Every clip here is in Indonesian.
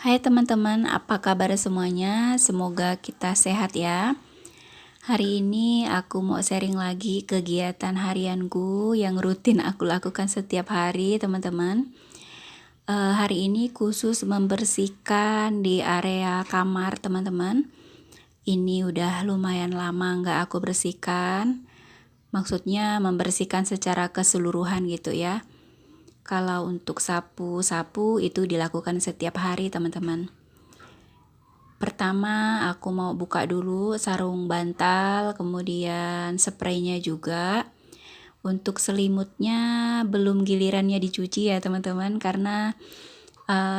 Hai teman-teman, apa kabar semuanya? Semoga kita sehat ya. Hari ini aku mau sharing lagi kegiatan harianku yang rutin aku lakukan setiap hari, teman-teman. Hari ini khusus membersihkan di area kamar, teman-teman. Ini udah lumayan lama nggak aku bersihkan. Maksudnya membersihkan secara keseluruhan gitu ya. Kalau untuk sapu-sapu itu dilakukan setiap hari, teman-teman. Pertama aku mau buka dulu sarung bantal, kemudian spraynya juga. Untuk selimutnya belum gilirannya dicuci ya teman-teman, karena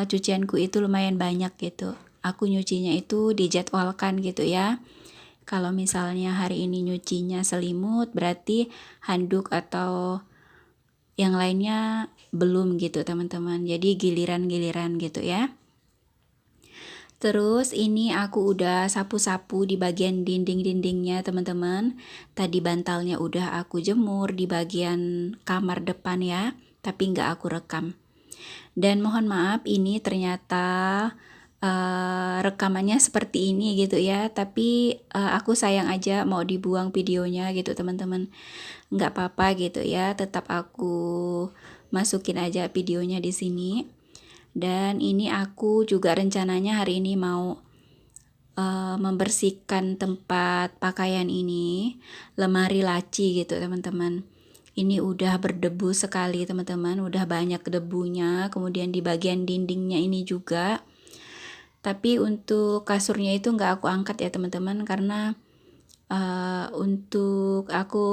cucianku itu lumayan banyak gitu. Aku nyucinya itu dijadwalkan gitu ya. Kalau misalnya hari ini nyucinya selimut, berarti handuk atau yang lainnya belum gitu teman-teman. Jadi giliran-giliran gitu ya. Terus ini aku udah sapu-sapu di bagian dinding-dindingnya teman-teman. Tadi bantalnya udah aku jemur di bagian kamar depan ya, tapi nggak aku rekam. Dan mohon maaf ini ternyata rekamannya seperti ini gitu ya, tapi aku sayang aja mau dibuang videonya gitu teman-teman. Nggak apa-apa gitu ya, tetap aku masukin aja videonya di sini. Dan ini aku juga rencananya hari ini mau membersihkan tempat pakaian ini, lemari laci gitu teman-teman. Ini udah berdebu sekali teman-teman, udah banyak debunya, kemudian di bagian dindingnya ini juga. Tapi untuk kasurnya itu nggak aku angkat ya teman-teman, karena untuk aku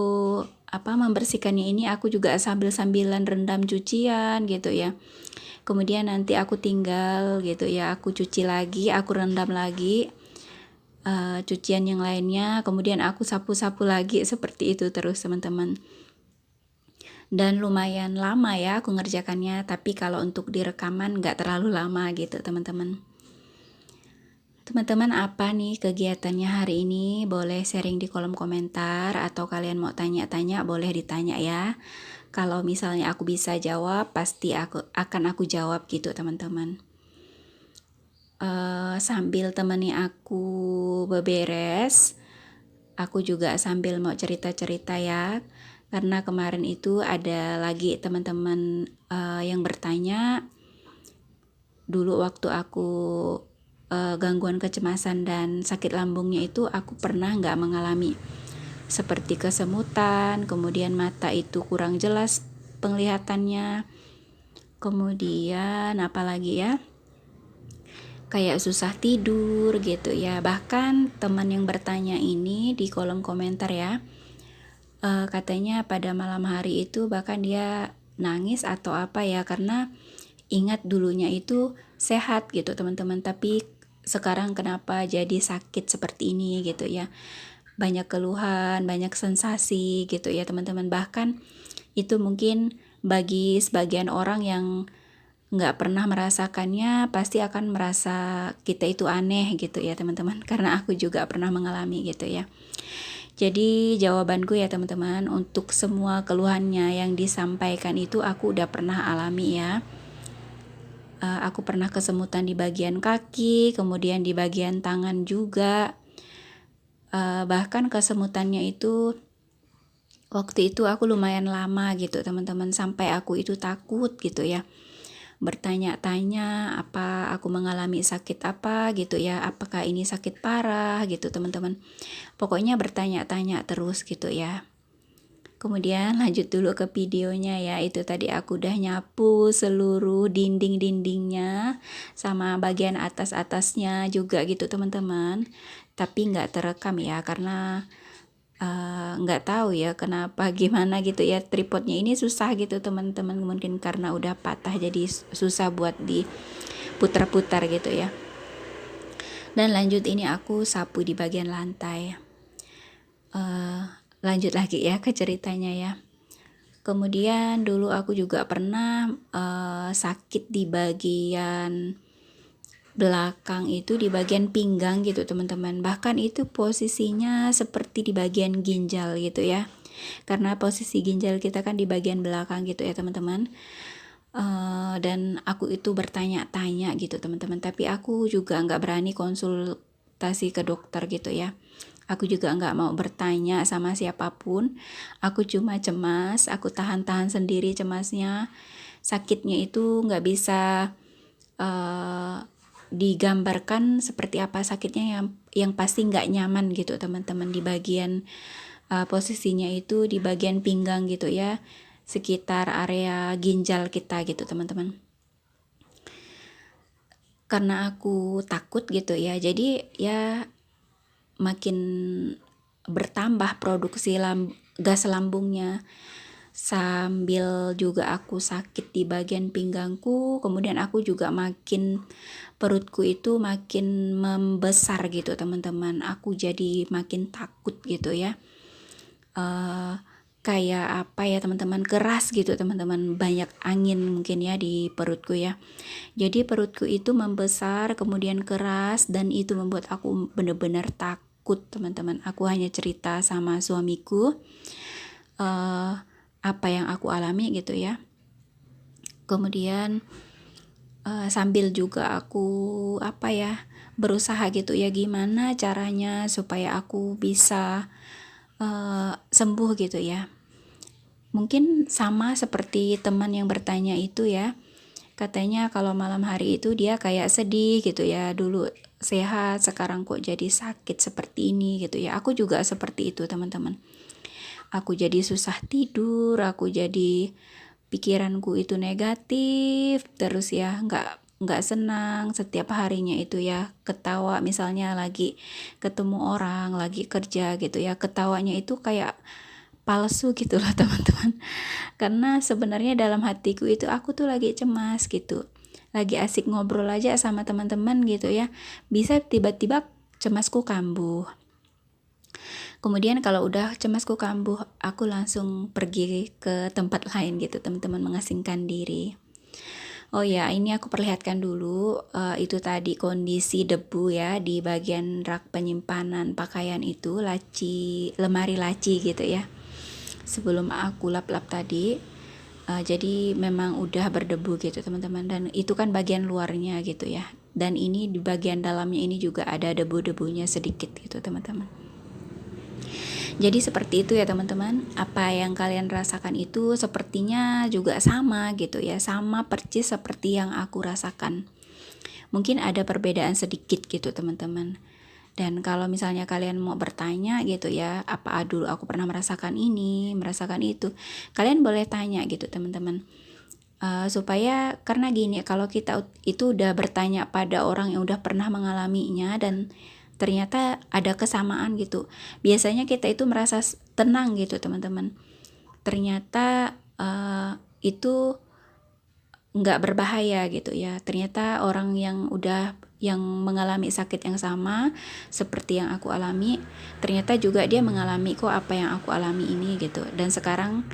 membersihkannya ini aku juga sambil-sambilan rendam cucian gitu ya. Kemudian nanti aku tinggal gitu ya, aku cuci lagi, aku rendam lagi cucian yang lainnya, kemudian aku sapu-sapu lagi, seperti itu terus teman-teman. Dan lumayan lama ya aku ngerjakannya, tapi kalau untuk direkaman nggak terlalu lama gitu teman-teman. Teman-teman, apa nih kegiatannya hari ini? Boleh sharing di kolom komentar, atau kalian mau tanya-tanya boleh ditanya ya. Kalau misalnya aku bisa jawab, pasti akan aku jawab gitu teman-teman. Sambil temani aku beberes, aku juga sambil mau cerita-cerita ya. Karena kemarin itu ada lagi teman-teman yang bertanya, dulu waktu aku gangguan kecemasan dan sakit lambungnya itu aku pernah nggak mengalami seperti kesemutan, kemudian mata itu kurang jelas penglihatannya, kemudian apalagi ya, kayak susah tidur gitu ya. Bahkan teman yang bertanya ini di kolom komentar ya, katanya pada malam hari itu bahkan dia nangis atau apa ya, karena ingat dulunya itu sehat gitu teman-teman, tapi sekarang kenapa jadi sakit seperti ini gitu ya. Banyak keluhan, banyak sensasi gitu ya teman-teman. Bahkan itu mungkin bagi sebagian orang yang nggak pernah merasakannya pasti akan merasa kita itu aneh gitu ya teman-teman, karena aku juga pernah mengalami gitu ya. Jadi jawabanku ya teman-teman, untuk semua keluhannya yang disampaikan itu aku udah pernah alami ya. Aku pernah kesemutan di bagian kaki, kemudian di bagian tangan juga. Bahkan kesemutannya itu waktu itu aku lumayan lama gitu teman-teman, sampai aku itu takut gitu ya, bertanya-tanya apa aku mengalami sakit apa gitu ya, apakah ini sakit parah gitu teman-teman. Pokoknya bertanya-tanya terus gitu ya. Kemudian lanjut dulu ke videonya ya. Itu tadi aku udah nyapu seluruh dinding-dindingnya sama bagian atas-atasnya juga gitu teman-teman. Tapi nggak terekam ya, karena nggak tahu ya kenapa gimana gitu ya, tripodnya ini susah gitu teman-teman, mungkin karena udah patah jadi susah buat diputar-putar gitu ya. Dan lanjut ini aku sapu di bagian lantai. Lanjut lagi ya ke ceritanya ya. Kemudian dulu aku juga pernah sakit di bagian belakang itu, di bagian pinggang gitu teman-teman. Bahkan itu posisinya seperti di bagian ginjal gitu ya. Karena posisi ginjal kita kan di bagian belakang gitu ya teman-teman. Dan aku itu bertanya-tanya gitu teman-teman, tapi aku juga nggak berani konsultasi ke dokter gitu ya. Aku juga nggak mau bertanya sama siapapun. Aku cuma cemas, aku tahan-tahan sendiri cemasnya. Sakitnya itu nggak bisa digambarkan seperti apa sakitnya, yang pasti nggak nyaman gitu teman-teman. Di bagian posisinya itu di bagian pinggang gitu ya, sekitar area ginjal kita gitu teman-teman. Karena aku takut gitu ya, jadi ya makin bertambah produksi gas lambungnya, sambil juga aku sakit di bagian pinggangku. Kemudian aku juga makin, perutku itu makin membesar gitu teman-teman. Aku jadi makin takut gitu ya. Kayak apa ya teman-teman, keras gitu teman-teman, banyak angin mungkin ya di perutku ya. Jadi perutku itu membesar, kemudian keras, dan itu membuat aku benar-benar takut teman-teman. Aku hanya cerita sama suamiku apa yang aku alami gitu ya. Kemudian sambil juga aku berusaha gitu ya, gimana caranya supaya aku bisa sembuh gitu ya. Mungkin sama seperti teman yang bertanya itu ya, katanya kalau malam hari itu dia kayak sedih gitu ya, dulu sehat sekarang kok jadi sakit seperti ini gitu ya. Aku juga seperti itu teman-teman. Aku jadi susah tidur, aku jadi pikiranku itu negatif terus ya, nggak senang setiap harinya itu ya. Ketawa misalnya lagi ketemu orang, lagi kerja gitu ya, ketawanya itu kayak palsu gitu loh teman-teman. Karena sebenarnya dalam hatiku itu aku tuh lagi cemas gitu, lagi asik ngobrol aja sama teman-teman gitu ya, bisa tiba-tiba cemasku kambuh. Kemudian kalau udah cemasku kambuh, aku langsung pergi ke tempat lain gitu teman-teman, mengasingkan diri. Oh ya, ini aku perlihatkan dulu itu tadi kondisi debu ya di bagian rak penyimpanan pakaian itu, lemari laci gitu ya. Sebelum aku lap-lap tadi, jadi memang udah berdebu gitu teman-teman, dan itu kan bagian luarnya gitu ya. Dan ini di bagian dalamnya ini juga ada debu-debunya sedikit gitu teman-teman. Jadi seperti itu ya teman-teman, apa yang kalian rasakan itu sepertinya juga sama gitu ya, sama persis seperti yang aku rasakan. Mungkin ada perbedaan sedikit gitu teman-teman. Dan kalau misalnya kalian mau bertanya gitu ya, apa dulu aku pernah merasakan ini, merasakan itu, kalian boleh tanya gitu teman-teman. Supaya, karena gini, kalau kita itu udah bertanya pada orang yang udah pernah mengalaminya dan ternyata ada kesamaan gitu, biasanya kita itu merasa tenang gitu teman-teman. Ternyata itu nggak berbahaya gitu ya. Ternyata orang yang mengalami sakit yang sama seperti yang aku alami, ternyata juga dia mengalami kok apa yang aku alami ini gitu, dan sekarang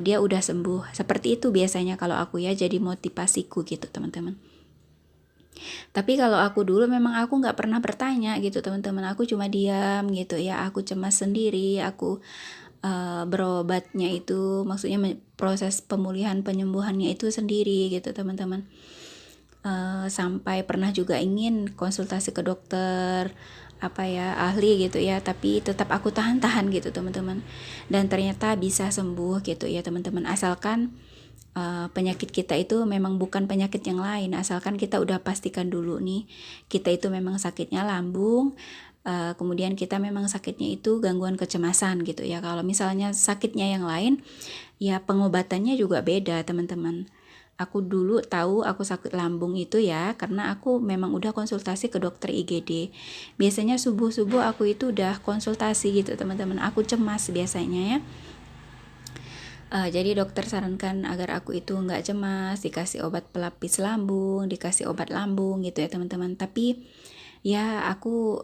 dia udah sembuh. Seperti itu biasanya kalau aku ya, jadi motivasiku gitu teman-teman. Tapi kalau aku dulu memang aku nggak pernah bertanya gitu teman-teman, aku cuma diam gitu ya, aku cemas sendiri, aku berobatnya itu maksudnya proses pemulihan penyembuhannya itu sendiri gitu teman-teman. Sampai pernah juga ingin konsultasi ke dokter ahli gitu ya, tapi tetap aku tahan-tahan gitu teman-teman, dan ternyata bisa sembuh gitu ya teman-teman, asalkan penyakit kita itu memang bukan penyakit yang lain, asalkan kita udah pastikan dulu nih kita itu memang sakitnya lambung. Kemudian kita memang sakitnya itu gangguan kecemasan gitu ya. Kalau misalnya sakitnya yang lain ya, pengobatannya juga beda teman-teman. Aku dulu tahu aku sakit lambung itu ya karena aku memang udah konsultasi ke dokter IGD. Biasanya subuh-subuh aku itu udah konsultasi gitu teman-teman. Aku cemas biasanya ya. Jadi dokter sarankan agar aku itu nggak cemas, dikasih obat pelapis lambung, dikasih obat lambung gitu ya teman-teman. Tapi ya aku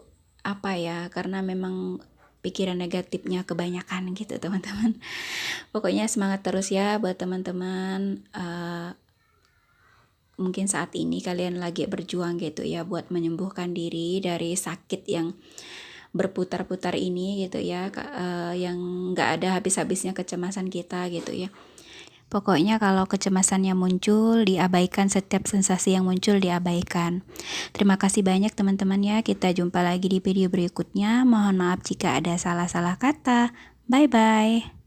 karena memang pikiran negatifnya kebanyakan gitu teman-teman. Pokoknya semangat terus ya buat teman-teman. Mungkin saat ini kalian lagi berjuang gitu ya buat menyembuhkan diri dari sakit yang berputar-putar ini gitu ya, yang nggak ada habis-habisnya kecemasan kita gitu ya. Pokoknya kalau kecemasannya muncul, diabaikan, setiap sensasi yang muncul diabaikan. Terima kasih banyak teman-teman ya, kita jumpa lagi di video berikutnya. Mohon maaf jika ada salah-salah kata. Bye-bye.